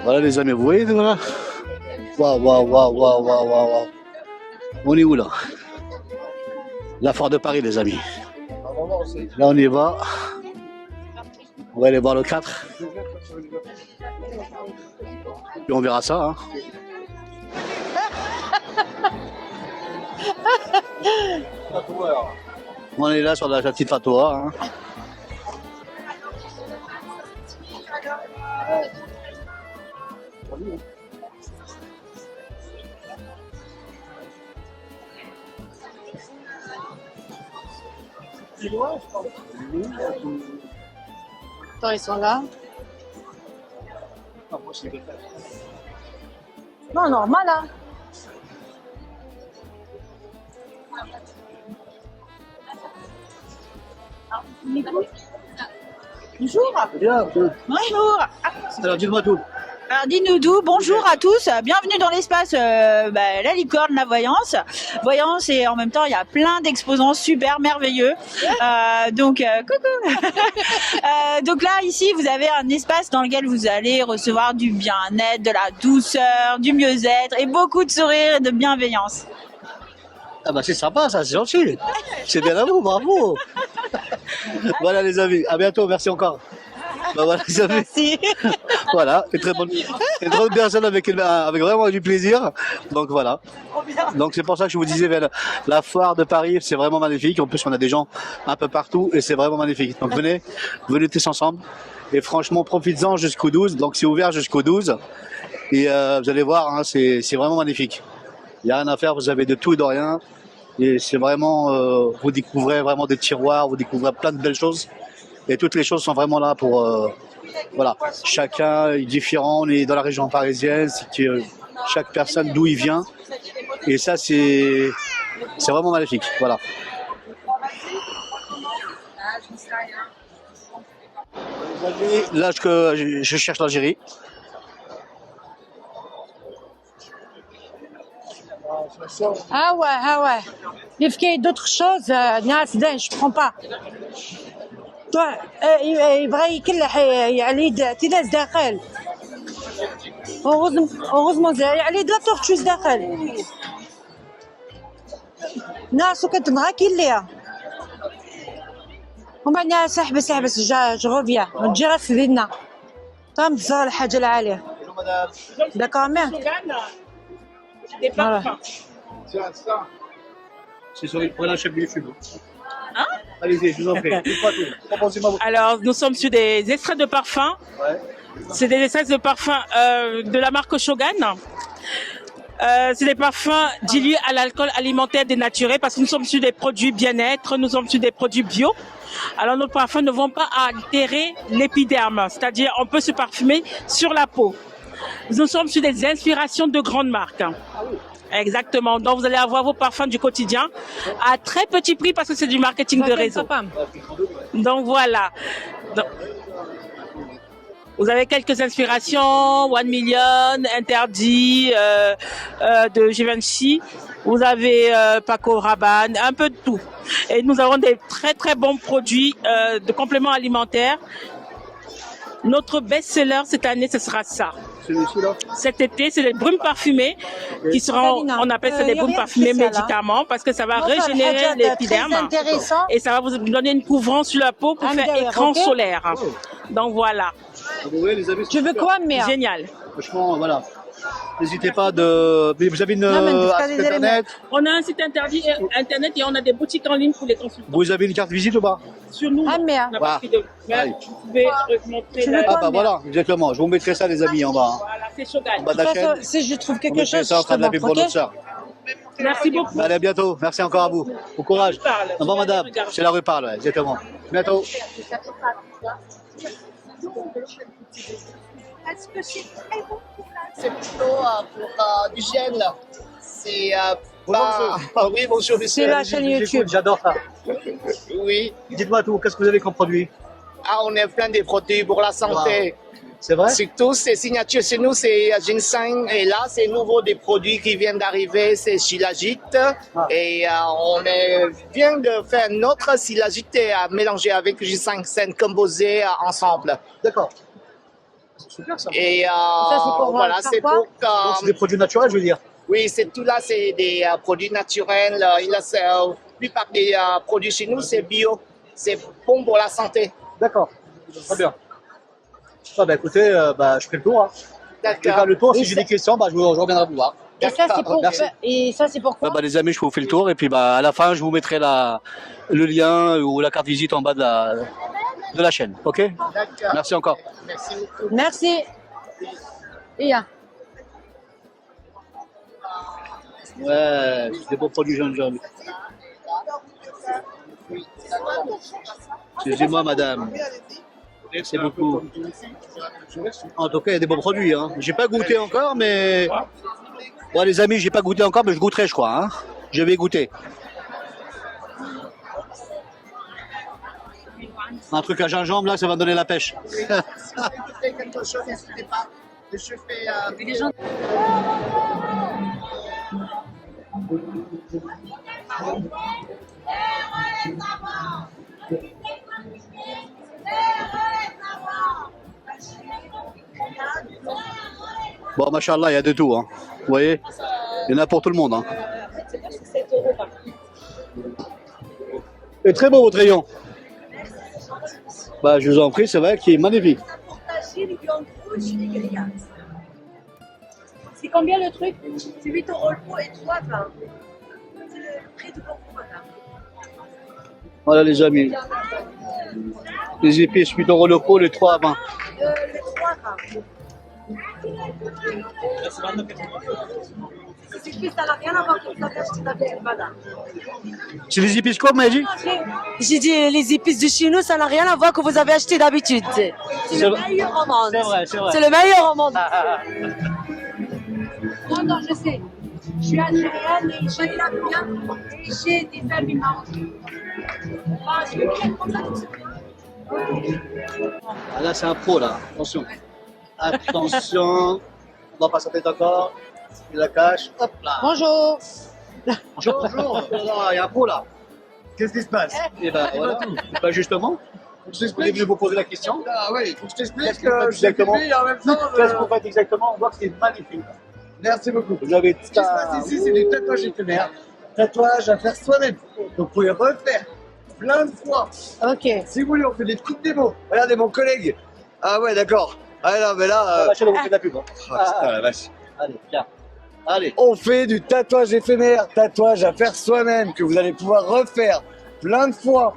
Voilà les amis, vous voyez voilà. Waouh, waouh, waouh, waouh, waouh, waouh, waouh. On est où là? La foire de Paris les amis. Là on y va. On va aller voir le 4. Puis on verra ça. Hein. On est là sur la petite fatwa. Hein. Attends, ils sont là. Non, normal, hein. Bonjour. Bien. Bonjour. Alors dites-moi tout. Alors dis-nous d'où, bonjour à tous, bienvenue dans l'espace La Licorne, la Voyance. Voyance et en même temps il y a plein d'exposants super merveilleux. Donc coucou. Donc là ici vous avez un espace dans lequel vous allez recevoir du bien-être, de la douceur, du mieux-être et beaucoup de sourires et de bienveillance. Ah bah c'est sympa ça, c'est gentil. C'est bien à vous, bravo. Voilà les amis, à bientôt, merci encore. Bah voilà les amis. Merci. Voilà, une très bonne personne avec vraiment du plaisir. Donc voilà. Donc c'est pour ça que je vous disais, la foire de Paris, c'est vraiment magnifique. En plus, on a des gens un peu partout et c'est vraiment magnifique. Donc venez tous ensemble. Et franchement, profites-en jusqu'au 12. Donc c'est ouvert jusqu'au 12. Et vous allez voir, hein, c'est vraiment magnifique. Il n'y a rien à faire, vous avez de tout et de rien. Et c'est vraiment, vous découvrez vraiment des tiroirs, vous découvrez plein de belles choses. Et toutes les choses sont vraiment là pour... voilà, chacun est différent, on est dans la région parisienne, chaque personne d'où il vient. Et ça, c'est vraiment magnifique. Voilà. Là, je cherche l'Algérie. Ah ouais. Il y a d'autres choses, je prends pas. Toi, يبغى يكلح عليه تلاس داخل. heureusement عليه لا تورتشوز داخل. ناس وكتبغى كيليها. ومن ناس احبس جو ريفيان نجي غير في دينا. طام تزار الحاجة العالية. D'accord, merde. Voilà. C'est sur les points chaque YouTube. Hein? Allez-y, je vous en prie. Alors, nous sommes sur des extraits de parfum. Ouais. C'est des extraits de parfum de la marque Shogun. C'est des parfums dilués à l'alcool alimentaire dénaturé parce que nous sommes sur des produits bien-être, nous sommes sur des produits bio. Alors, nos parfums ne vont pas altérer l'épiderme, c'est-à-dire on peut se parfumer sur la peau. Nous sommes sur des inspirations de grandes marques. Ah oui. Exactement. Donc, vous allez avoir vos parfums du quotidien à très petit prix parce que c'est du marketing de réseau. Donc, voilà. Donc, vous avez quelques inspirations, 1 Million, Interdit, de Givenchy. Vous avez Paco Rabanne, un peu de tout. Et nous avons des très, très bons produits de compléments alimentaires. Notre best-seller cette année, ce sera ça. Cet été, c'est les brumes parfumées qui seront, on appelle ça des brumes parfumées médicaments parce que ça va régénérer l'épiderme et ça va vous donner une couvrance sur la peau pour faire écran solaire. Donc voilà. Tu veux quoi, mère? Génial. Franchement, voilà. N'hésitez pas de... Mais vous avez un site internet? On a un site internet et on a des boutiques en ligne pour les consultants. Vous avez une carte visite ou pas? Sur nous, merde. la partie de... Vous pouvez montrer Ah bah voilà, exactement. Je vous mettrai ça les amis en bas. Voilà, c'est Shogun. En bas de la chaîne. Si je trouve On quelque mettrait chose, ça en train de la pour notre sœur. Merci beaucoup. Allez, à bientôt. Merci encore à vous. Bon courage. Au revoir madame. C'est la rue Parle, ouais, exactement. Bientôt. C'est plutôt pour du gel. C'est pas... Oui, bonjour. C'est la chaîne YouTube. J'adore ça. Oui. Dites-moi tout, qu'est-ce que vous avez comme produit? Ah, on a plein de produits pour la santé. C'est vrai? Surtout, c'est signature chez nous, c'est ginseng. Et là, c'est nouveau des produits qui viennent d'arriver, c'est Shilajit. Et on vient de faire notre Shilajit à mélanger avec ginseng, c'est composé ensemble. D'accord. C'est super ça. Et c'est pour voilà, faire c'est quoi? pour Donc, c'est des produits naturels, je veux dire. oui, c'est tout là, c'est des produits naturels. La plupart des produits chez nous, c'est bio. C'est bon pour la santé. D'accord. Très bien. Ah, bah écoutez, je ferai le tour. Hein. Je vais faire D'accord. le tour. Si Et j'ai ça- des questions, je reviendrai vous voir. Et ça, c'est pour Merci. Et ça, c'est pourquoi? Les amis, je vous fais le tour et puis à la fin, je vous mettrai le lien ou la carte visite en bas de la chaîne. Ok? D'accord. Merci encore. Merci beaucoup. Merci. Iya. Ouais, c'est des beaux produits jeunes. Excusez-moi, madame. C'est beaucoup. En tout cas, il y a des bons produits. Hein. J'ai pas goûté encore, mais. Bon, les amis, j'ai pas goûté encore, mais je goûterai, je crois. Hein. Je vais goûter. Un truc à gingembre, là, ça va me donner la pêche. Si vous faites quelque chose, n'hésitez pas. Je fais Bon, machallah, il y a de tout. Hein. Vous voyez? Il y en a pour tout le monde. Hein. C'est très beau votre rayon. Je vous en prie, c'est vrai qu'il est magnifique. C'est combien le truc? C'est 8 € le pot et 3 là. C'est le prix du bon pot là. Voilà les amis. Les épices, 8 € le pot, les 3 à 20. Les 3 là. C'est épices, ça n'a rien à voir avec ça d'acheter d'habitude, madame. C'est les épices quoi, vous m'avez dit? J'ai dit les épices de chez nous, ça n'a rien à voir que vous avez acheté d'habitude. C'est le meilleur au monde. C'est vrai, c'est vrai. C'est le meilleur au monde. Non, je sais. Je suis algérienne et j'ai la bien et j'ai des familles marocaines. Je vais bien prendre ça tout de suite. Ah, là, c'est un pro, là. Attention. Attention. On va pas s'entendre encore. Il la cache. Hop là. Bonjour. Bonjour. Il y a un pro, là. Qu'est-ce qui se passe? Et voilà. Justement, Je vous t'explique. venu vous poser la question. Ah oui, faut que je t'explique Qu'est-ce que vous faites que je suis exactement? publié en même temps. Qu'est-ce que vous faites exactement? On voit que c'est magnifique. Merci beaucoup. Vous avez Ce qui se passe ici, c'est du tatouage éphémère. Tatouage à faire soi-même. Donc, vous pouvez refaire plein de fois. Ok. Si vous voulez, on fait des petites démos. Regardez mon collègue. Ah ouais, d'accord. Ah non, mais là, La chaîne, on vous fait de la pub. Hein. putain, la vache. Allez, viens. Allez. On fait du tatouage éphémère, tatouage à faire soi-même, que vous allez pouvoir refaire plein de fois.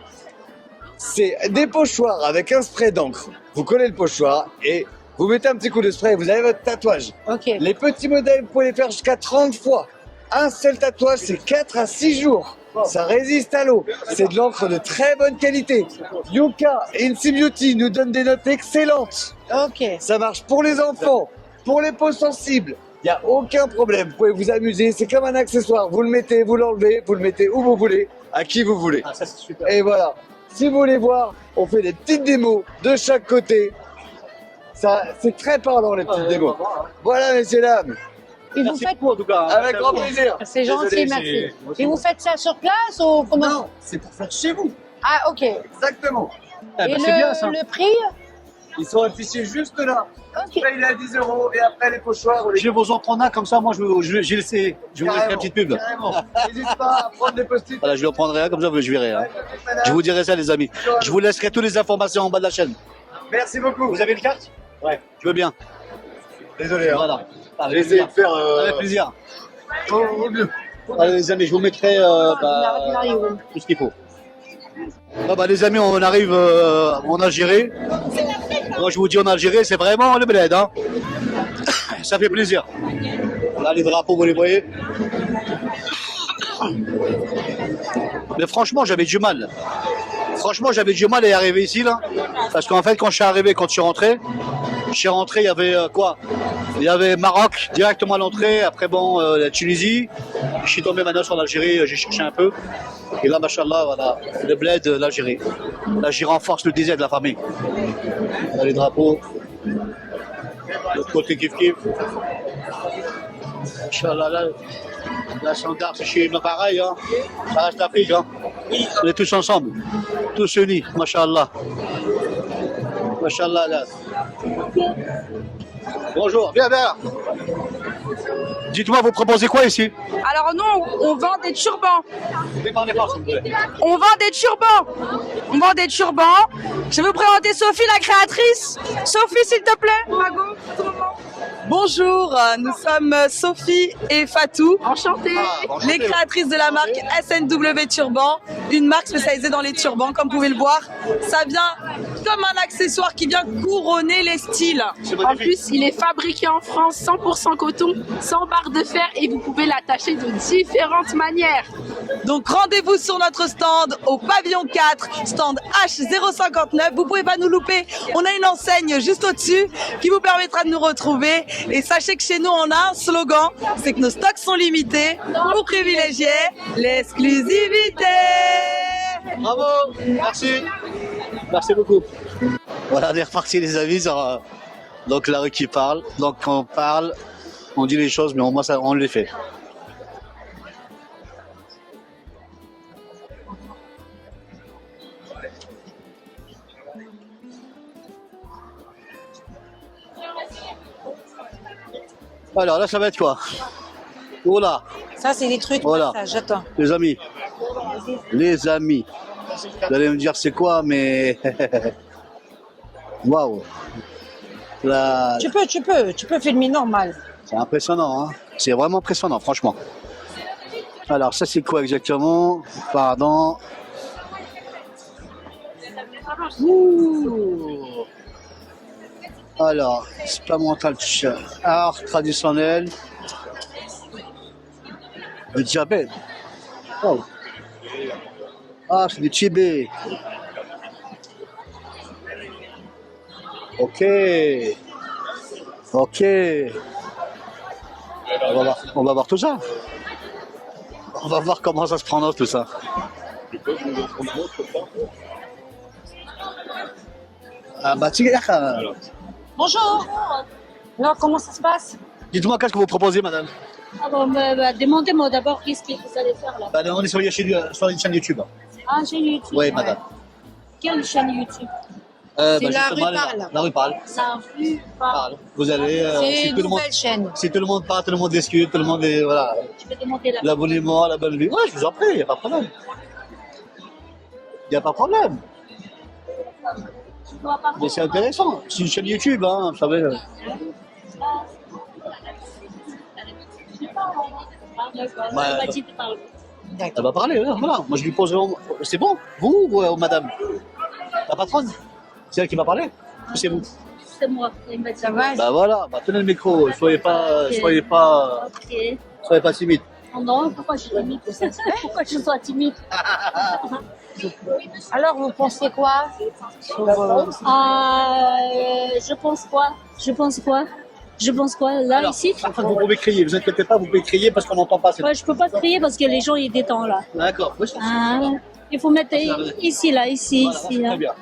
C'est des pochoirs avec un spray d'encre. Vous collez le pochoir et vous mettez un petit coup de spray et vous avez votre tatouage. Ok. Les petits modèles, vous pouvez les faire jusqu'à 30 fois. Un seul tatouage, c'est 4 à 6 jours. Ça résiste à l'eau. C'est de l'encre de très bonne qualité. Yuka et Insi Beauty nous donnent des notes excellentes. Ok. Ça marche pour les enfants, pour les peaux sensibles. Il n'y a aucun problème. Vous pouvez vous amuser. C'est comme un accessoire. Vous le mettez, vous l'enlevez, vous le mettez où vous voulez, à qui vous voulez. Ah, ça, c'est super. Et voilà. Si vous voulez voir, on fait des petites démos de chaque côté. Ça, c'est très parlant, les petites démos. Voilà, messieurs, dames. Et vous Merci faites. beaucoup, en tout cas. Avec grand plaisir. C'est gentil, Désolé, merci. c'est- Et vous faites ça sur place ou comment? Non, c'est pour faire chez vous. Ah, ok. Et Exactement. Eh ben, c'est bien, ça. le prix? Ils sont affichés juste là. Ok. Après, il est à 10 € et après, les pochoirs. Je vais vous en prendre un comme ça, moi je vais vous laisser Carrément. la petite pub. Carrément. N'hésite pas à prendre des post-it. Voilà, je vais en prendre un comme ça, je verrai. Hein. Je vous dirai ça, les amis. Je vous laisserai toutes les informations en bas de la chaîne. Merci beaucoup. Vous avez une carte? Ouais. Je veux bien. Désolé. Hein. Voilà. J'ai Avec essayé plaisir. de faire Avec plaisir. au mieux. Allez, les amis, je vous mettrai tout ce qu'il faut. Les amis, on arrive en Algérie. Moi, je vous dis en Algérie, c'est vraiment le bled. Hein. Ça fait plaisir. Là, les drapeaux, vous les voyez. Mais franchement, j'avais du mal. Franchement, j'avais du mal à y arriver ici, là. Parce qu'en fait, quand je suis rentré, il y avait quoi? Il y avait Maroc directement à l'entrée, après la Tunisie. Je suis tombé maintenant sur l'Algérie, j'ai cherché un peu. Et là, machallah, voilà, le bled, l'Algérie. Là, j'y renforce le désir de la famille. Là, les drapeaux. L'autre côté kiff kiff. Inch'Allah, là, la standard, c'est chez nous pareil, hein. Ça reste l'Afrique, hein. On est tous ensemble, tous unis, machallah. Machallah, là. Bonjour, bien. Dites-moi, vous proposez quoi ici? Alors nous, on vend des turbans. Ne parlez pas, s'il vous plaît. On vend des turbans. On vend des turbans. Je vais vous présenter Sophie, la créatrice. Sophie, s'il te plaît. Mago, tout le monde. Bonjour, nous sommes Sophie et Fatou, Enchantée. les créatrices de la marque SNW Turban, une marque spécialisée dans les turbans, comme vous pouvez le voir. Ça vient comme un accessoire qui vient couronner les styles. En plus, il est fabriqué en France, 100% coton, sans barre de fer et vous pouvez l'attacher de différentes manières. Donc rendez-vous sur notre stand au pavillon 4, stand H059. Vous pouvez pas nous louper, on a une enseigne juste au-dessus qui vous permettra de nous retrouver. Et sachez que chez nous, on a un slogan, c'est que nos stocks sont limités pour privilégier l'exclusivité. Bravo, merci beaucoup. Voilà, on est reparti les amis sur donc la rue qui parle. Donc on parle, on dit les choses, mais au moins ça, on les fait. Alors là, ça va être quoi? Voilà, Ça, c'est des trucs. Voilà. Ça, j'attends. les amis. Vous allez me dire c'est quoi, mais waouh. Là, Tu peux filmer normal. c'est impressionnant, hein. C'est vraiment impressionnant, franchement. Alors ça c'est quoi exactement? Pardon. Ouh. Alors, expérimental art traditionnel. Le diabète. Oh. Ah, c'est du Tibet. Ok. On va voir tout ça. On va voir comment ça se prononce tout ça. Ah bah Bonjour. Alors, comment ça se passe? dites-moi qu'est-ce que vous proposez, madame? Ah bon, demandez-moi d'abord qu'est-ce que vous allez faire là. Bah, on est sur une chaîne YouTube. Ah, chaîne YouTube. Oui, madame. Quelle chaîne YouTube? C'est la justement, rue Parle. La rue parle. La rue Parle. Vous allez. C'est si une tout le monde, nouvelle chaîne. si tout le monde parle, tout le monde discute, tout le monde est. Voilà. Je vais demander la L'abonnement, la bonne vie. Ouais, je vous en prie, il n'y a pas de problème. Il n'y a pas de problème. Mais c'est intéressant. C'est une chaîne YouTube, hein, vous savez. Bah, Vas-y, tu parles. Elle va parler, voilà. Moi, je lui pose. C'est bon? Vous ou madame? La patronne? C'est elle qui va parler? Ou c'est vous? C'est moi. Il m'a dit. Ça va? Bah voilà, bah, tenez le micro. Soyez pas Ok. timide. Oh non, pourquoi je suis timide? Pourquoi je sois timide? Alors, vous pensez quoi? Je pense quoi? Là, Alors, ici? par contre, vous pouvez crier. Vous inquiétez pas, vous pouvez crier parce qu'on n'entend pas. Ouais, je peux pas crier parce que les gens ils détendent là. D'accord. Oui, Ah, il faut mettre ici là, ici, voilà, ici c'est là. très bien.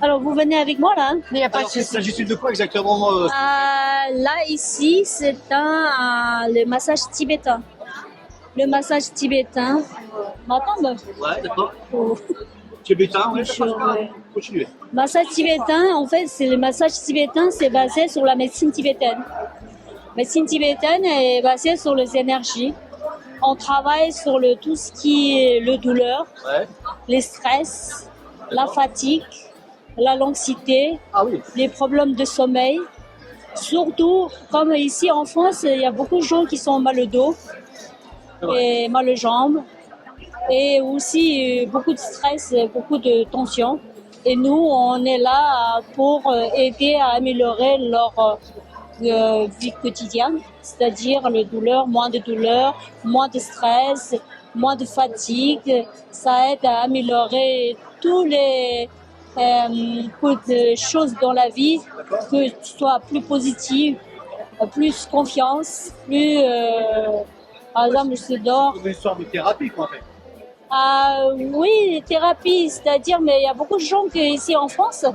Alors vous venez avec moi là. Il n'y a pas de Alors, il souci. s'agit de quoi exactement Là ici c'est le massage tibétain. Le massage tibétain. M'attends. Ouais, d'accord. Oh. Tibétain, oui, Ouais. continuez. Massage tibétain, en fait, c'est le massage tibétain, c'est basé sur la médecine tibétaine. La médecine tibétaine est basée sur les énergies. On travaille sur tout ce qui est le douleur, Ouais. les stress, la fatigue, l'anxiété, Ah oui. les problèmes de sommeil. Surtout, comme ici en France, il y a beaucoup de gens qui sont mal au dos et mal aux jambes. Et aussi beaucoup de stress, beaucoup de tension. Et nous, on est là pour aider à améliorer leur vie quotidienne, c'est-à-dire moins de stress, moins de fatigue. Ça aide à améliorer tous les choses dans la vie, que tu sois plus positive, plus confiance, plus... par exemple, je dors. C'est une sorte de thérapie, quoi, en fait. Oui, thérapie, c'est-à-dire, mais il y a beaucoup de gens ici en France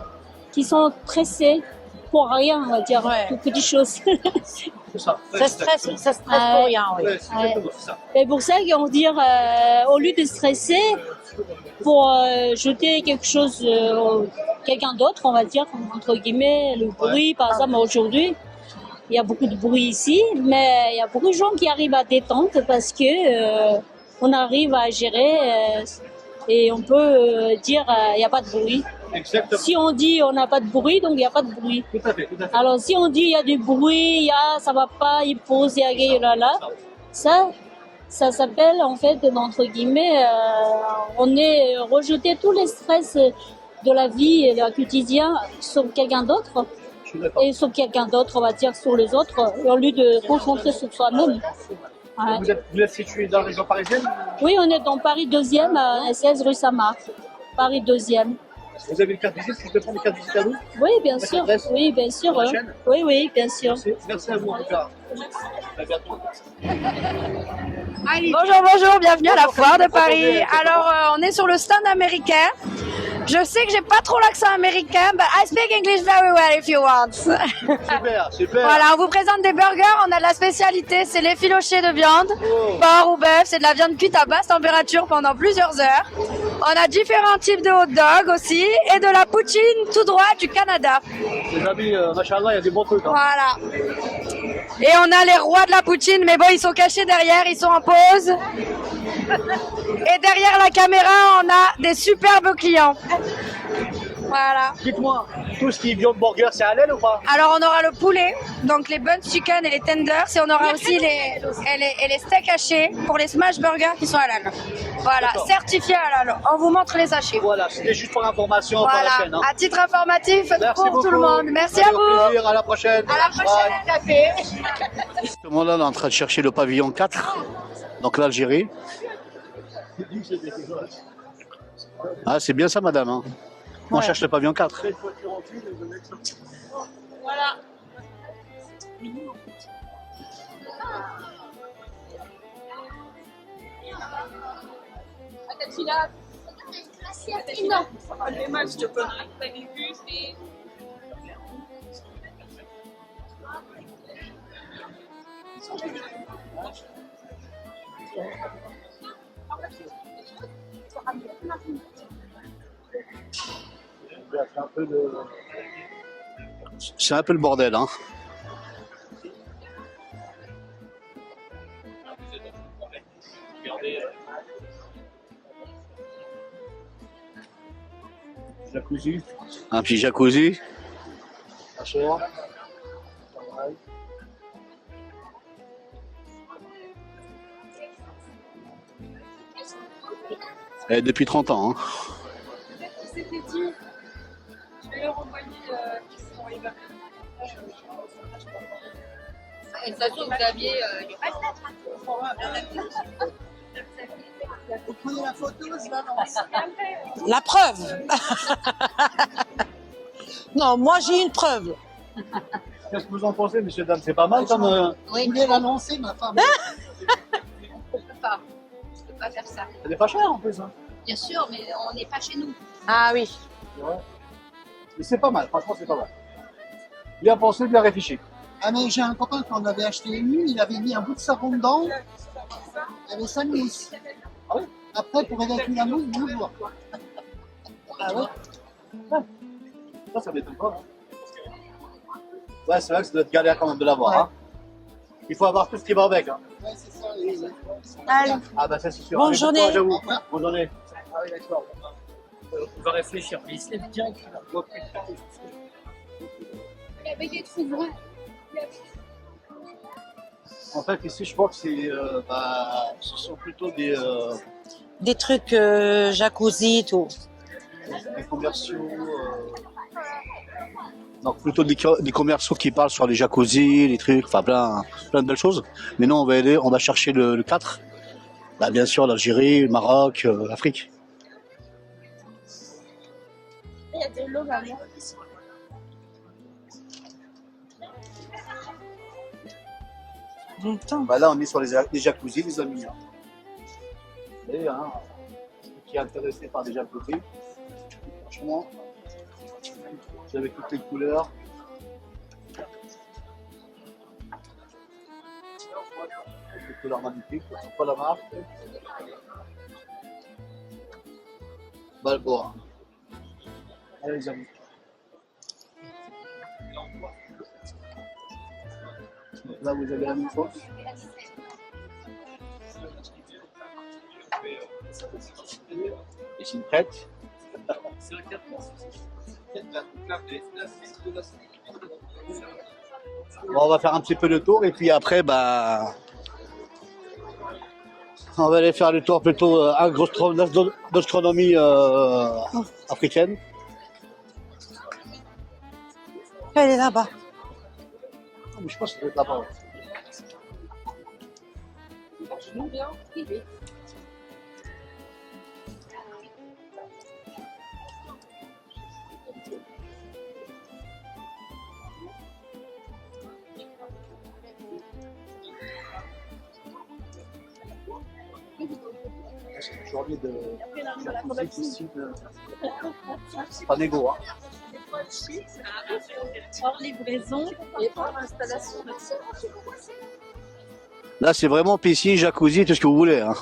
qui sont stressés, pour rien, on va dire, Ouais. toutes petites choses. C'est ça. Ça stresse pour rien, oui. Ouais, c'est exactement ça. C'est pour ça qu'on dit, au lieu de stresser, pour jeter quelque chose, quelqu'un d'autre, on va dire, entre guillemets, le bruit, par exemple, aujourd'hui, il y a beaucoup de bruit ici, mais il y a beaucoup de gens qui arrivent à détendre parce que on arrive à gérer et on peut dire il n'y a pas de bruit. Exactement. Si on dit on n'a pas de bruit, donc il n'y a pas de bruit. Tout à fait, tout à fait. Alors si on dit il y a du bruit, ça va pas, il faut y là, ça s'appelle en fait, entre guillemets, on est rejeté tous les stress de la vie et de la quotidien sur quelqu'un d'autre. Je suis d'accord. Et sur quelqu'un d'autre, on va dire sur les autres, au lieu de concentrer sur soi-même. Ouais. Vous êtes situé dans la région parisienne? Oui, on est dans Paris 2e, à 16 rue Samar. Paris 2e. Vous avez une carte visite? Si je peux prendre une carte visite à vous? Oui, bien sûr. Oui, bien sûr. Sur la chaîne? Oui, oui, bien sûr. Merci à vous en tout cas. À bientôt. Bonjour, bonjour, bienvenue à la foire de Paris. Alors, on est sur le stand américain. Je sais que j'ai pas trop l'accent américain, but I speak English very well if you want. Super, super. Voilà, on vous présente des burgers. On a de la spécialité, c'est l'effiloché de viande, porc ou bœuf. C'est de la viande cuite à basse température pendant plusieurs heures. On a différents types de hot dog aussi et de la poutine tout droit du Canada. Les amis, machallah, il y a des bons trucs. Hein. Voilà. Et on a les rois de la poutine, mais bon, ils sont cachés derrière, ils sont en pause. Et derrière la caméra, on a des superbes clients. Voilà. Dites-moi, tout ce qui est viande burger, c'est halal ou pas? Alors, on aura le poulet, donc les buns chicken et les tenders, et on aura aussi les steaks hachés pour les smash burgers qui sont halal. Voilà, certifiés halal. On vous montre les sachets. Voilà, c'était juste pour information pour Voilà, la chaîne. Hein. à titre informatif Merci pour beaucoup. tout le monde. Merci Allez, à au vous. plaisir, à la prochaine. À la prochaine. Justement là, on est en train de chercher le pavillon 4, donc l'Algérie. Ah, c'est bien ça, madame. Hein. On cherche le pavillon 4. Voilà. C'est un peu le bordel. Hein. Jacuzzi. Un petit jacuzzi. Et depuis 30 ans. Hein. Et de toute façon, vous aviez Vous prenez la photo, La preuve. Non, moi j'ai une preuve. Qu'est-ce que vous en pensez, messieurs, dames? C'est pas mal comme. Vous voulez l'annoncer, ma femme? je peux pas faire ça. C'est pas cher en plus. Hein. Bien sûr, mais on n'est pas chez nous. Ah oui. Mais c'est pas mal, franchement, c'est pas mal. Bien pensé, bien réfléchi. Ah mais j'ai un copain qui en avait acheté une, il avait mis un bout de savon dedans, il y avait 5 mousses. Ah oui. Après, pour évacuer la mousse, bonjour. Ah ouais. Ça m'étonne pas. Hein. Ouais, c'est vrai que ça doit être galère quand même de l'avoir. Ouais. Hein. Il faut avoir tout ce qui va avec. Hein. Ouais, c'est ça. Oui. Allez. Ah bah ça c'est sûr. Bonne Allez, journée. bon courage à vous. Bonne journée. Ah oui, d'accord. On va réfléchir. Mais il se lève direct. En fait, ici, je crois que c'est, ce sont plutôt Des trucs jacuzzi, tout. des commerciaux. Donc plutôt des commerciaux qui parlent sur les jacuzzi, les trucs, enfin plein de belles choses. Mais non, on va chercher le 4. Bah, bien sûr, l'Algérie, le Maroc, l'Afrique. Il y a de l'eau là-bas. Bah, là, on est sur les jacuzzi, les amis. Hein. Et, hein, qui est intéressé par des jacuzzi, franchement, vous avez toutes les couleurs. Cette couleur magnifique. C'est pas la marque. Balboa. Allez les amis. Donc là vous avez la même chose. Et c'est une crête. Bon, on va faire un petit peu le tour et puis après bah on va aller faire le tour plutôt gastronomie africaine. Elle est là-bas. Mais je pense que ça doit être là-bas. C'est une journée de c'est pas négo, hein. Hors livraison et hors installation. Là c'est vraiment piscine, jacuzzi, tout ce que vous voulez, hein.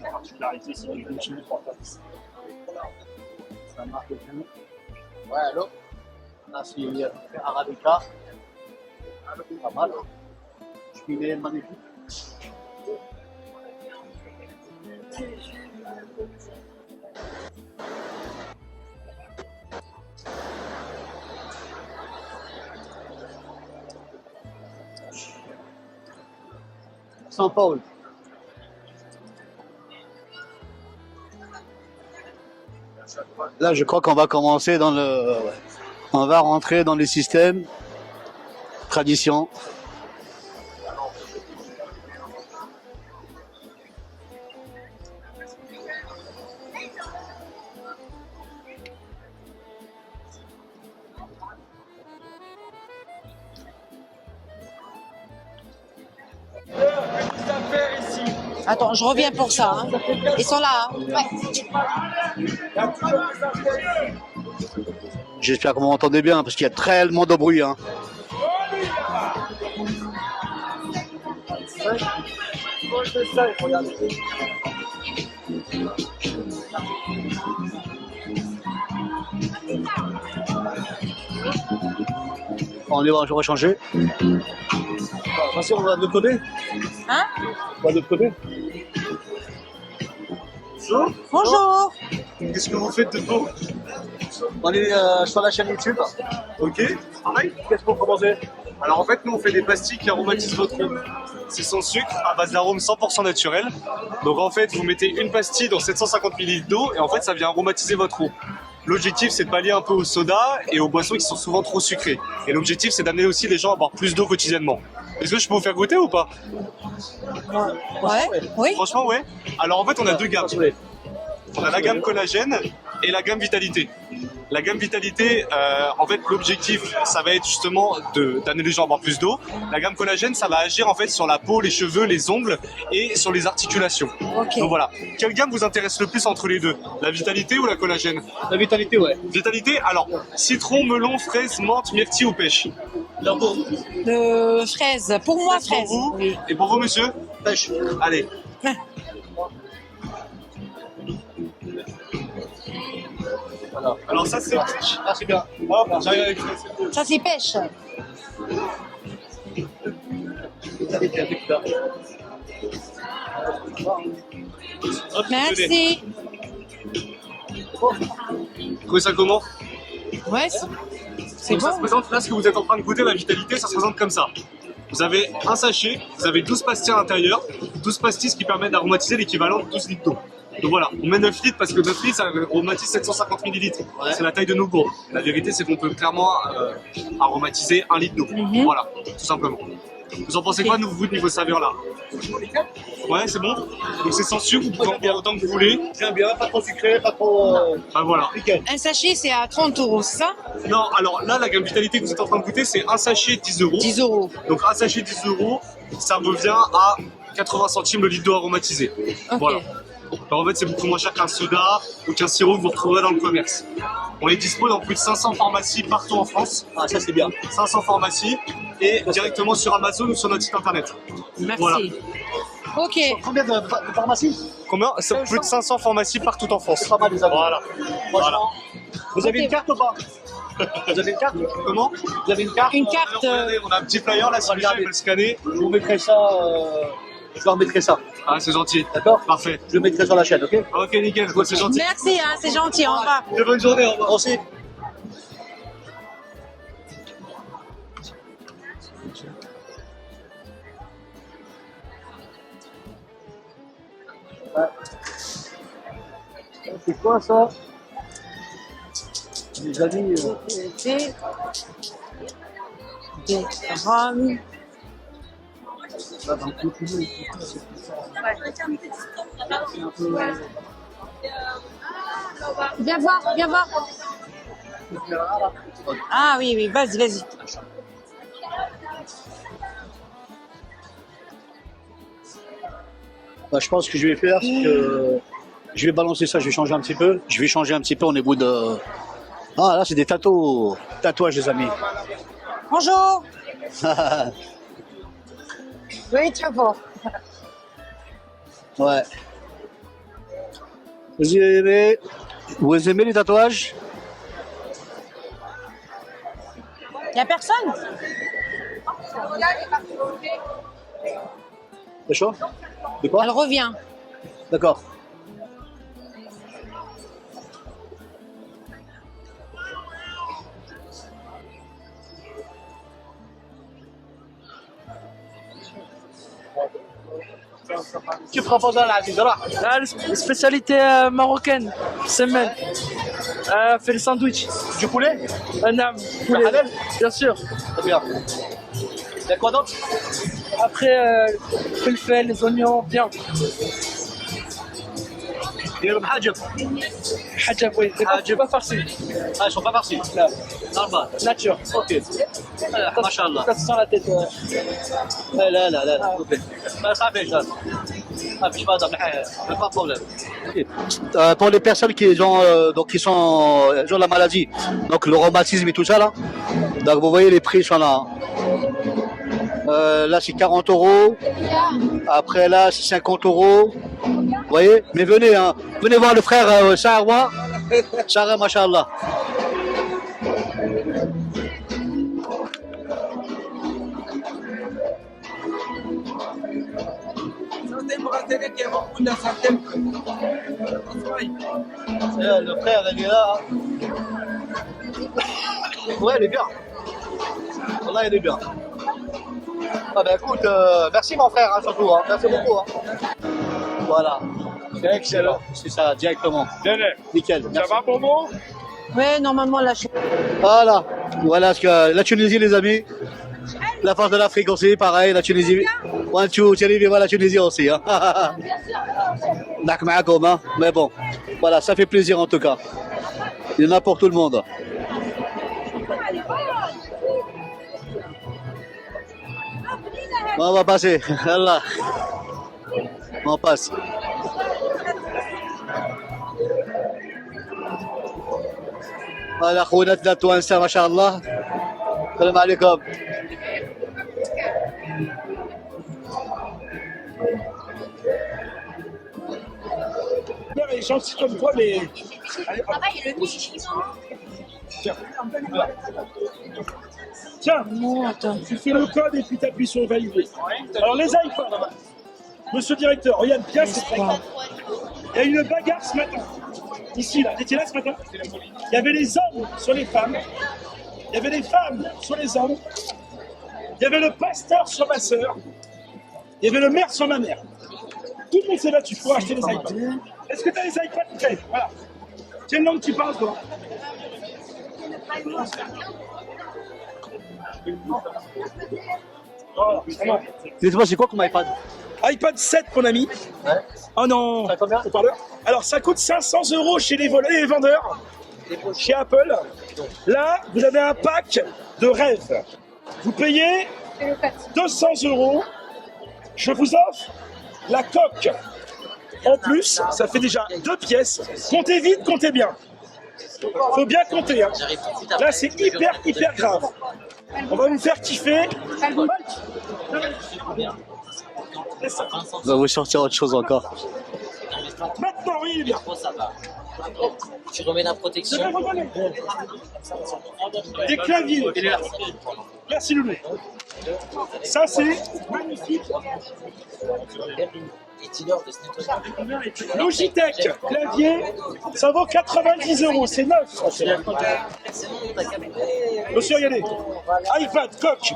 La particularité, c'est qu'il est chez nous pour Ça marque le tout. Ouais, alors là c'est Arabica. Pas mal. Il est magnifique. Saint-Paul. Là, je crois qu'on va commencer dans le... On va rentrer dans les systèmes, tradition. Attends, je reviens pour ça. Hein. Ils sont là. Hein. Ouais. J'espère que vous m'entendez bien parce qu'il y a tellement de bruit. Hein. On est bon, je vais changer. Attention, on va de l'autre côté. Hein? On va de l'autre côté. Bonjour. Bonjour. Qu'est-ce que vous faites de beau? On est sur la chaîne YouTube. Ok, pareil. Qu'est-ce qu'on commence? Alors en fait, nous on fait des pastilles qui aromatisent votre eau. C'est sans sucre, à base d'arômes 100% naturels. Donc en fait, vous mettez une pastille dans 750 ml d'eau et en fait, ça vient aromatiser votre eau. L'objectif, c'est de pallier un peu au soda et aux boissons qui sont souvent trop sucrées. Et l'objectif, c'est d'amener aussi les gens à boire plus d'eau quotidiennement. Est-ce que je peux vous faire goûter ou pas? Ouais. Oui. Franchement, ouais. Alors en fait, on a deux gammes. On a la gamme collagène et la gamme vitalité. La gamme vitalité, en fait, l'objectif, ça va être justement d'amener les gens à boire plus d'eau. La gamme collagène, ça va agir en fait sur la peau, les cheveux, les ongles et sur les articulations. Okay. Donc voilà. Quelle gamme vous intéresse le plus entre les deux? La vitalité ou la collagène? La vitalité, ouais. Vitalité, alors, citron, melon, fraise, menthe, myrtille ou pêche? De fraise. Pour moi, fraise. Pour vous. Oui. Et pour vous, monsieur? Pêche. Allez. Voilà. Alors ça, c'est pêche. Ah, c'est bien. Hop, j'arrive avec ça. Ça, c'est pêche. Merci. Vous trouvez ça comment? Ouais, c'est Donc bon. ça se présente, là ce que vous êtes en train de goûter, la vitalité, ça se présente comme ça. Vous avez un sachet, vous avez 12 pastilles à l'intérieur, 12 pastilles qui permettent d'aromatiser l'équivalent de 12 litres d'eau. Donc voilà, on met 9 litres parce que 9 litres ça aromatise 750 millilitres. Ouais. C'est la taille de nos gourdes. La vérité c'est qu'on peut clairement aromatiser 1 litre d'eau. Voilà, tout simplement. Vous en pensez quoi, vous, niveau saveur là? Ouais, c'est bon. Donc c'est sans sucre, vous pouvez en boire autant que vous voulez. Bien, bien, pas trop sucré, pas trop. Ah voilà. Un sachet, c'est à 30 €, c'est ça? Non, alors là, la gamme vitalité que vous êtes en train de goûter, c'est un sachet 10 €. 10 €. Donc un sachet 10 €, ça revient à 80 centimes le litre d'eau aromatisé. Ok. Voilà. Alors en fait, c'est beaucoup moins cher qu'un soda ou qu'un sirop que vous retrouverez dans le commerce. On les dispose dans plus de 500 pharmacies partout en France. Ah, ça c'est bien. 500 pharmacies et directement sur Amazon ou sur notre site internet. Merci. Voilà. Ok. Combien de pharmacies? Combien? C'est plus de 500 pharmacies partout en France. C'est pas mal, les amis. Voilà. Voilà. Vous avez une carte ou pas? Vous avez une carte? Comment? Vous avez une carte? Une carte. Alors, regardez, on a un petit flyer là, si les gens veulent scanner. Je vous mettrai ça. Je leur mettrai ça. Ah, c'est gentil. D'accord? Parfait. Je le mettrai sur la chaîne, ok? Ok, nickel. C'est gentil. Merci, hein, c'est gentil, au revoir. Très bonne journée, au revoir. Aussi. C'est quoi ça? Les amis. Des rhum. Viens voir, viens voir. Ah oui, oui, vas-y, vas-y. Bah, je pense que je vais faire, c'est que je vais balancer ça, je vais changer un petit peu. Je vais changer un petit peu au niveau de. Ah là, c'est des tatouages, les amis. Bonjour. Oui, très beau. Ouais. Vous aimez les tatouages? Il n'y a personne? C'est chaud? De quoi? Elle revient. D'accord. Tu proposes la spécialité marocaine, semaine. Fait le sandwich. Du poulet? Non, poulet. Halal? Bien sûr. Très bien. Il y a quoi d'autre? Après, falfel, les oignons, bien. Il y a le hajab. Hajab, oui. Pas farci. Ah, ils sont pas farcis. Là. Normal. Nature. Ok. Machallah. Ça se sent la tête. لا لا لا ok. Ça fait ça. Ah, je pas de problème. Pour les personnes qui ont donc qui sont ont la maladie, donc le rhumatisme et tout ça là. Donc vous voyez les prix sont là. Là c'est 40 €. Après là c'est 50 €. Vous voyez? Mais venez hein. Venez voir le frère Sarwa. Sarwa machallah. Le frère, il est là. Ouais, il est bien. Voilà, il est bien. Ah ben écoute, merci mon frère, hein, surtout. Hein. Merci beaucoup. Hein. Voilà. C'est excellent. C'est ça, directement. Nickel. Ça va pour vous? Oui, normalement, là, Voilà. Voilà ce que la Tunisie, les amis. La force de l'Afrique aussi, pareil, la Tunisie. One, two, Thierry, vive la Tunisie aussi. Hein. Hein. Mais bon, voilà, ça fait plaisir en tout cas. Il y en a pour tout le monde. Bon, on va passer. Allah. On passe. Voilà, خواتنا التوانسة ما شاء الله. السلام عليكم. Les gens comme toi, mais. Tiens, tu fais le code et puis tu appuies sur valider. Alors les iPhones, monsieur le directeur, regarde bien cette fois. Il y a eu une bagarre ce matin. Ici, là, t'étais là ce matin? Il y avait les hommes sur les femmes, il y avait les femmes sur les hommes, il y avait le pasteur sur ma sœur, il y avait le maire sur ma mère. Tout le monde s'est battu pour acheter les iPads. Est-ce que tu as les iPads prêts? Voilà. Quelle langue tu parles, toi? Voilà, c'est pas mal. Dites-moi, c'est quoi comme iPad? iPad 7, mon ami. Oh non. Ça combien? Alors, ça coûte 500 € chez les vendeurs, chez Apple. Là, vous avez un pack de rêve. Vous payez 200 €. Je vous offre la coque. En plus, ça fait déjà 2 pièces. Comptez vite, comptez bien. Faut bien compter. Hein. Là, c'est hyper grave. On va vous faire kiffer. On va vous sortir autre chose encore. Maintenant, oui, il est bien. Tu remets la protection. Des claviers. Merci Loulou. Ça, c'est magnifique. Logitech, clavier, ça vaut 90 €, c'est neuf. Monsieur, regardez, iPad, coque.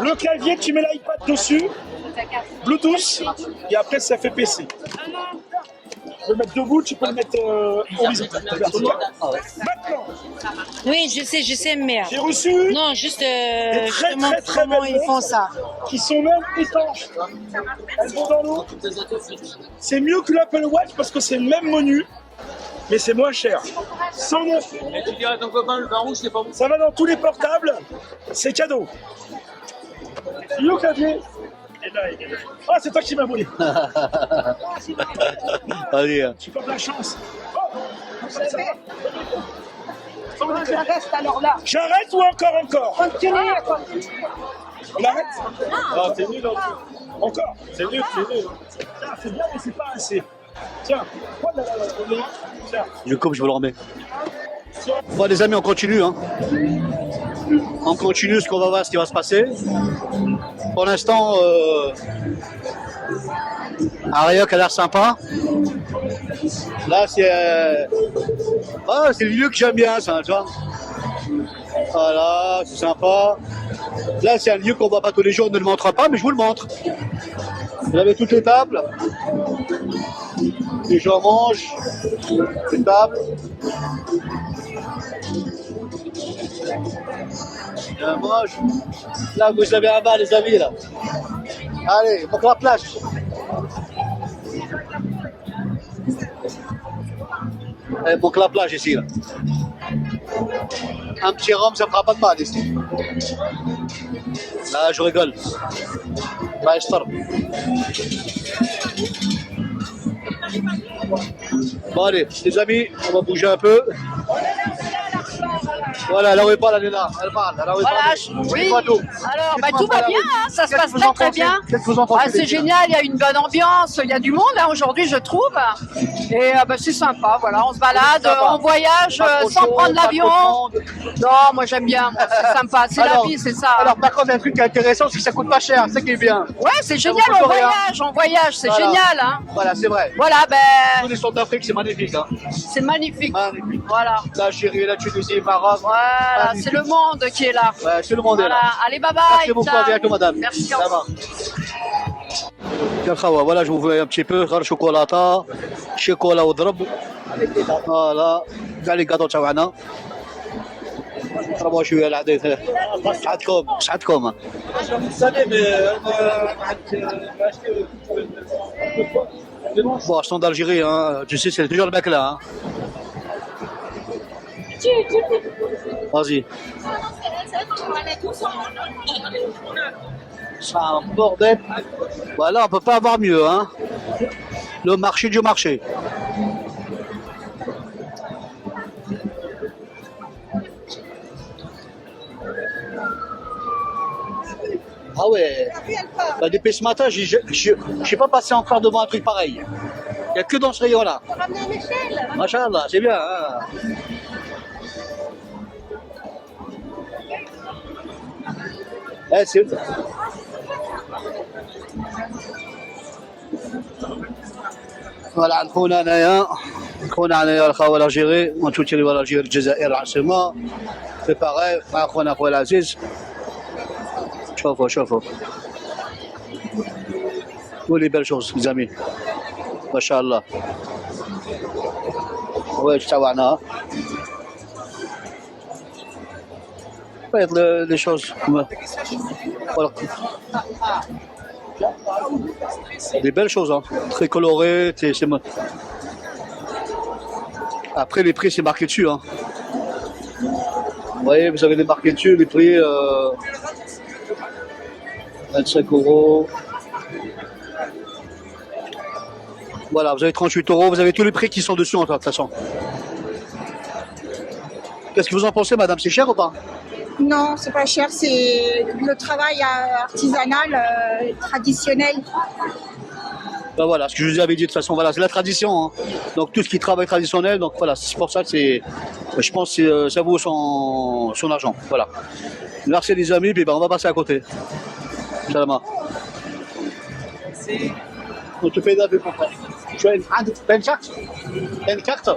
Le clavier, tu mets l'iPad dessus, Bluetooth, et après ça fait PC. Tu peux le mettre debout, tu peux le mettre horizontal. Maintenant, Oui, je sais, merde. j'ai reçu Non, juste des je te montre très comment belles ils font montres ça. qui sont même étanches. Elles vont dans l'eau. C'est mieux que l'Apple Watch parce que c'est le même menu, mais c'est moins cher. 109 €. Tu dirais à ton copain, le vin rouge, c'est pas bon. Ça va dans tous les portables, c'est cadeau. Yo, clavier. Ah, c'est toi qui m'as volé. Allez. Tu portes la chance. J'arrête alors là. J'arrête ou encore? Continue. On arrête? Ah, c'est nul, hein. Encore? C'est nul, c'est nul. Ah, c'est bien, mais c'est pas assez. Tiens. Oh là là là là. Tiens. Je coupe, je vous le remets. Bon, les amis, on continue. Hein. On continue ce qu'on va voir, ce qui va se passer. Pour l'instant, Arioc a l'air sympa. Là, c'est c'est le lieu que j'aime bien, ça, tu vois. Voilà, c'est sympa. Là, c'est un lieu qu'on voit pas tous les jours, on ne le montre pas, mais je vous le montre. Vous avez toutes les tables. Les gens mangent. Les tables. Mange. Là, vous avez un bas, les amis, là. Allez, pour la plage. Allez, pour la plage ici, là. Un petit rhum, ça fera pas de mal ici. Là, je rigole. Là, je sors. Bon, allez, les amis, on va bouger un peu. Voilà, là où elle parle, elle est là. Elle parle. Là où elle parle, Oui. dis-moi tout. Alors, Qu'est-ce tout que va vous bien, en hein, ça se Qu'est-ce passe que vous en très pensez bien. Qu'est-ce que vous en pensez, C'est les filles? génial, il y a une bonne ambiance, il y a du monde hein, aujourd'hui, je trouve. Et c'est sympa, voilà, on se balade, on voyage sans prendre l'avion. Non, moi j'aime bien, moi, c'est sympa, c'est la Alors, vie, c'est ça. Alors, par contre, un truc qui est intéressant, c'est que ça coûte pas cher, c'est ça qui est bien. Ouais, c'est Ça génial, vous coûte rien. on voyage, c'est Voilà. génial. Hein. Voilà, c'est vrai. Voilà, Tous les sortes d'Afrique, c'est magnifique. Hein. c'est magnifique. Magnifique. Voilà. La Syrie, la Tunisie, le Maroc. Voilà, Magnifique. c'est le monde qui est là. Ouais, tout le monde est Voilà. là. Allez, bye bye. Merci beaucoup, ciao. à bientôt, madame. Merci, Ça au revoir. va. Voilà, je vous fais un petit peu غير شوكولاته شوكولا وضرب فوالا كاع لي كاطو تاعنا ضربوا شويه العديد شحال Bon, stand d'Algérie, hein, tu sais, c'est toujours le mec là. Hein. Vas-y. C'est un bordel. Voilà, on peut pas avoir mieux, hein. Le marché du marché. Ah ouais. Bah, depuis ce matin, je suis pas passé encore devant un truc pareil. Il n'y a que dans ce rayon-là. Machallah, c'est bien. Hein. Eh, c'est... Voilà, خونا انايا الخاوه الالجيري وانتو ولا الجزائر الجزائر العاصمه سي باغي مع خونا العزيز شوفوا ولي بال شوز زميل ما شاء الله واش تاعنا Ouais, les choses. Ouais. Voilà. Des belles choses, hein. Très colorées. Après, les prix, c'est marqué dessus. Hein. Vous voyez, vous avez les marqués dessus, les prix. 25 €. Voilà, vous avez 38 €. Vous avez tous les prix qui sont dessus, en toute façon. Qu'est-ce que vous en pensez, madame? C'est cher ou pas? Non, c'est pas cher, c'est le travail artisanal traditionnel. Ben voilà, ce que je vous avais dit de toute façon, voilà, c'est la tradition. Hein. Donc tout ce qui est travail traditionnel, donc voilà, c'est pour ça que je pense que ça vaut son argent. Voilà. Merci les amis, puis ben, on va passer à côté. Salam. On te fait d'abord pour toi. Tu as une carte? Tu as une carte?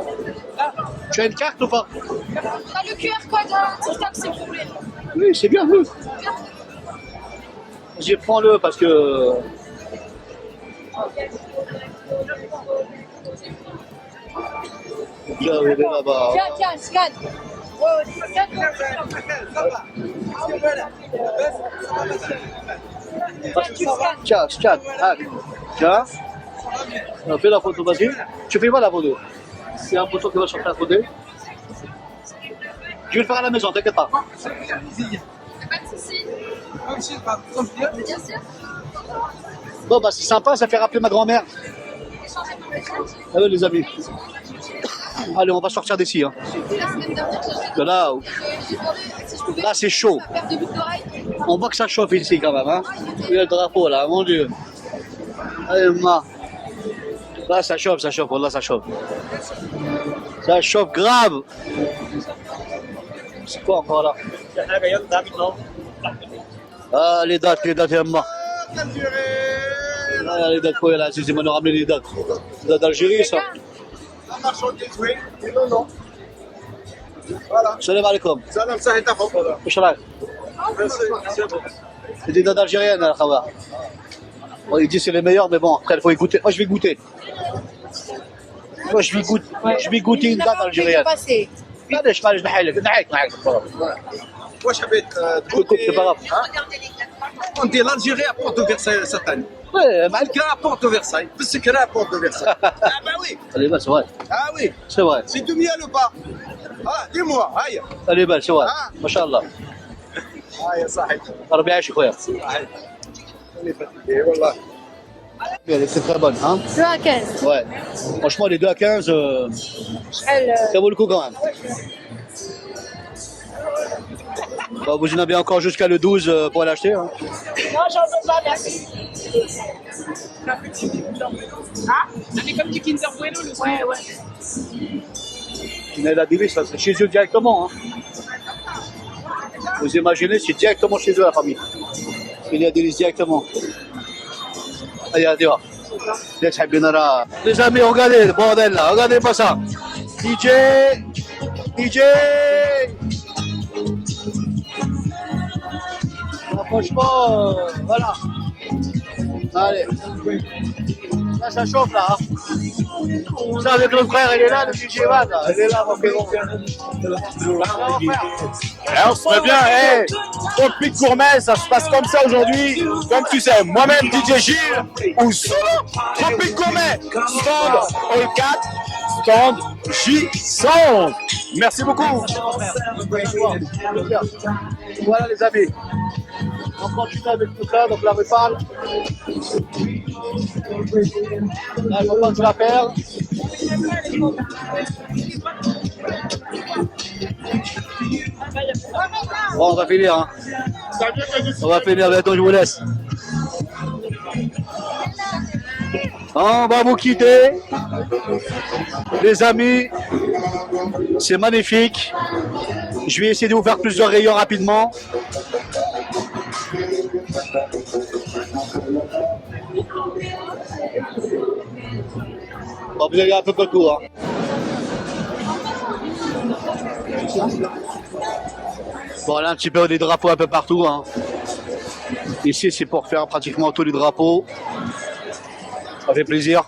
Tu as une carte ou pas? On a le QR code TikTok, s'il vous plaît. Oui, c'est bien, oui. Vas-y, prends-le parce que... Tiens, il est là-bas. Tiens, scanne. Tiens, scanne. Tiens. On fait la photo, vas-y. Tu fais pas la photo. C'est un photo qui va sortir à côté. Je vais le faire à la maison, t'inquiète pas. Pas de soucis. Bien sûr. Bon, bah c'est sympa, ça fait rappeler ma grand-mère. Allez, les amis. Allez, on va sortir d'ici. Hein. Là, c'est chaud. On voit que ça chauffe ici quand même. Hein. Il y a le drapeau là, mon Dieu. Allez, ma. Là, ça chauffe, là, ça chauffe. Ça chauffe grave. C'est quoi encore là? Ah, les dates, ma. Ah, les dates, quoi, là, c'est maintenant ramener les dates. Les dates d'Algérie, ça. Salam alaikum. Salam, ça est à vous. C'est des dates algériennes, là, Khawa. Bon, il dit c'est les meilleurs, mais bon, après, il faut y goûter. Moi, je vais goûter. Moi, je vais goûter une date algérienne. معلش نحيلك نحيك واش حبيت تقول On dit l'Algérie à Porte de Versailles cette année. Ouais, à Porte de Versailles. Secret à Porte de Versailles. Ah bah oui. Elle est belle, c'est vrai. Ah oui. C'est vrai. C'est du miel ou pas? Ah, dis-moi, aïe. Elle est belle, c'est vrai. Machallah. Ah, ya صاحبي. ربي يعيشك خويا. Elle est fatiguée, wallah. Elle est très bonne, hein? 2 à 15. Ouais. Franchement, les 2 à 15, ça vaut le coup quand même. Bon, vous en avez encore jusqu'à le 12 pour l'acheter. Hein? Non, j'en veux pas, merci. Ah, on est comme du Kinder Bueno le soir. Ouais. Mais la délice, c'est chez eux directement. Hein? Vous imaginez, c'est directement chez eux la famille. Il y a délice directement. Allez, les amis, regardez le bordel là, regardez pas ça. DJ. Franchement, voilà. Allez. Là, ça chauffe là. Hein. Ça, avec le frère, il est là, le DJ Van. Il est là, mon frère. On se met bien, Tropique Gourmet, ça se passe comme ça aujourd'hui. Comme tu sais, moi-même DJ Gilles ou solo Tropique Gourmet, stand All 4, stand J100. Merci beaucoup. Voilà les amis. On continue avec tout ça, donc là on parle. Là il faut pas que je la perde. Bon, on va finir. Hein. On va finir bientôt, je vous laisse. On va vous quitter. Les amis, c'est magnifique. Je vais essayer de vous faire plusieurs rayons rapidement. Bon, vous avez un peu de tour. Hein. Bon, là, un petit peu des drapeaux un peu partout. Hein. Ici, c'est pour faire pratiquement tous les drapeaux. Ça fait plaisir.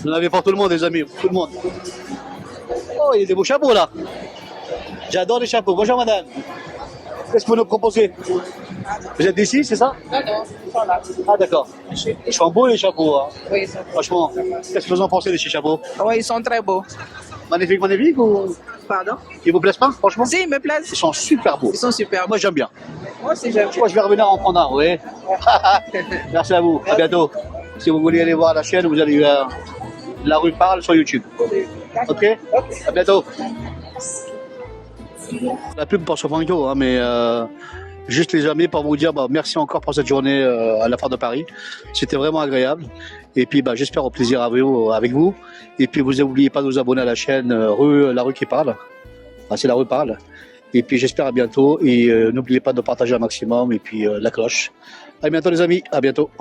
Vous en avez pour tout le monde, les amis, tout le monde. Oh, il y a des beaux chapeaux là. J'adore les chapeaux. Bonjour madame. Qu'est-ce que vous nous proposez? Vous êtes d'ici, c'est ça? Non, non, ils sont là. Ah d'accord. Ils sont beaux les chapeaux. Hein. Oui, ils sont beaux. Franchement, qu'est-ce que vous en pensez de ces chapeaux? Oui, ils sont très beaux. Magnifique, magnifique ou... Pardon? Ils vous plaisent pas, franchement? Si, ils me plaisent. Ils sont super beaux. Ils sont super beaux. Moi j'aime bien. Moi aussi, j'aime. Moi je vais revenir en prendre un, oui. Merci à vous, à bientôt. Si vous voulez aller voir la chaîne, vous allez La Rue Parle sur YouTube. Ok? À bientôt. La pub pour Sofango, hein, mais juste les amis pour vous dire merci encore pour cette journée à la Foire de Paris. C'était vraiment agréable. Et puis j'espère au plaisir avec vous. Et puis vous n'oubliez pas de vous abonner à la chaîne La Rue qui Parle. Ah, c'est La Rue Parle. Et puis j'espère à bientôt. Et n'oubliez pas de partager un maximum. Et puis la cloche. À bientôt les amis. À bientôt.